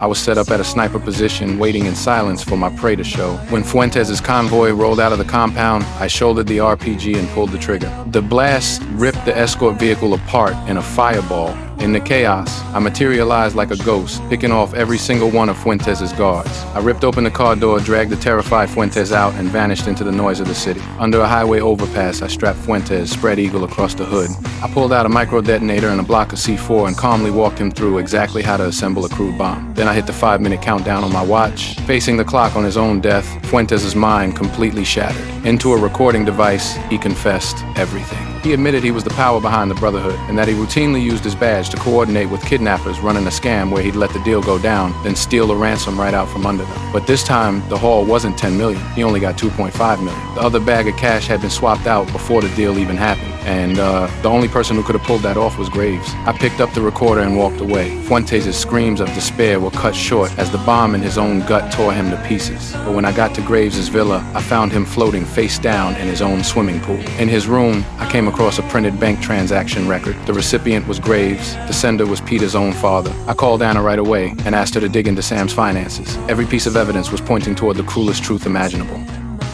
I was set up at a sniper position, waiting in silence for my prey to show. When Fuentes' convoy rolled out of the compound, I shouldered the RPG and pulled the trigger. The blast ripped the escort vehicle apart in a fireball. In the chaos, I materialized like a ghost, picking off every single one of Fuentes' guards. I ripped open the car door, dragged the terrified Fuentes out, and vanished into the noise of the city. Under a highway overpass, I strapped Fuentes, spread eagle across the hood. I pulled out a micro-detonator and a block of C4 and calmly walked him through exactly how to assemble a crude bomb. Then I hit the 5-minute countdown on my watch. Facing the clock on his own death, Fuentes' mind completely shattered. Into a recording device, he confessed everything. He admitted he was the power behind the Brotherhood and that he routinely used his badge to coordinate with kidnappers running a scam where he'd let the deal go down, then steal a ransom right out from under them. But this time, the haul wasn't 10 million. He only got 2.5 million. The other bag of cash had been swapped out before the deal even happened. And the only person who could have pulled that off was Graves. I picked up the recorder and walked away. Fuentes' screams of despair were cut short as the bomb in his own gut tore him to pieces. But when I got to Graves' villa, I found him floating face down in his own swimming pool. In his room, I came across a printed bank transaction record. The recipient was Graves. The sender was Peter's own father. I called Anna right away and asked her to dig into Sam's finances. Every piece of evidence was pointing toward the cruelest truth imaginable.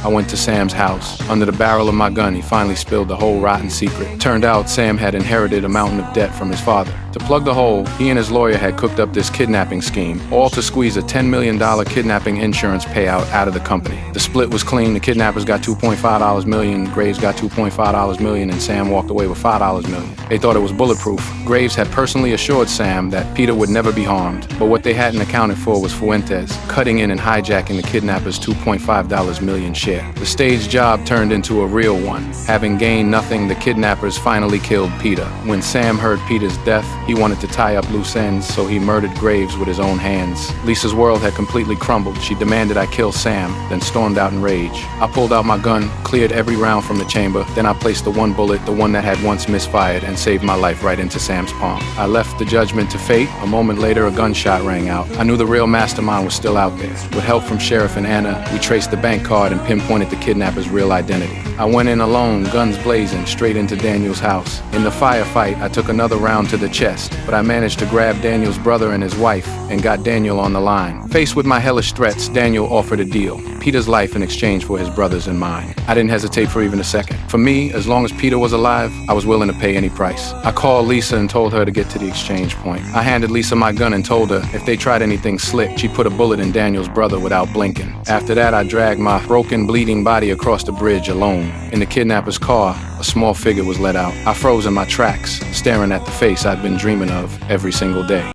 I went to Sam's house. Under the barrel of my gun, he finally spilled the whole rotten secret. Turned out Sam had inherited a mountain of debt from his father. To plug the hole, he and his lawyer had cooked up this kidnapping scheme, all to squeeze a $10 million kidnapping insurance payout out of the company. The split was clean. The kidnappers got $2.5 million, Graves got $2.5 million, and Sam walked away with $5 million. They thought it was bulletproof. Graves had personally assured Sam that Peter would never be harmed, but what they hadn't accounted for was Fuentes cutting in and hijacking the kidnappers' $2.5 million share. The stage job turned into a real one. Having gained nothing, the kidnappers finally killed Peter. When Sam heard Peter's death, he wanted to tie up loose ends, so he murdered Graves with his own hands. Lisa's world had completely crumbled. She demanded I kill Sam, then stormed out in rage. I pulled out my gun, cleared every round from the chamber, then I placed the one bullet, the one that had once misfired, and saved my life right into Sam's palm. I left the judgment to fate. A moment later, a gunshot rang out. I knew the real mastermind was still out there. With help from Sheriff and Anna, we traced the bank card and pinpointed the kidnapper's real identity. I went in alone, guns blazing, straight into Daniel's house. In the firefight, I took another round to the chest, but I managed to grab Daniel's brother and his wife and got Daniel on the line. Faced with my hellish threats, Daniel offered a deal. Peter's life in exchange for his brother's and mine. I didn't hesitate for even a second. For me, as long as Peter was alive, I was willing to pay any price. I called Lisa and told her to get to the exchange point. I handed Lisa my gun and told her if they tried anything slick, she'd put a bullet in Daniel's brother without blinking. After that, I dragged my broken, bleeding body across the bridge alone. In the kidnapper's car, a small figure was let out. I froze in my tracks, staring at the face I'd been dreaming of every single day.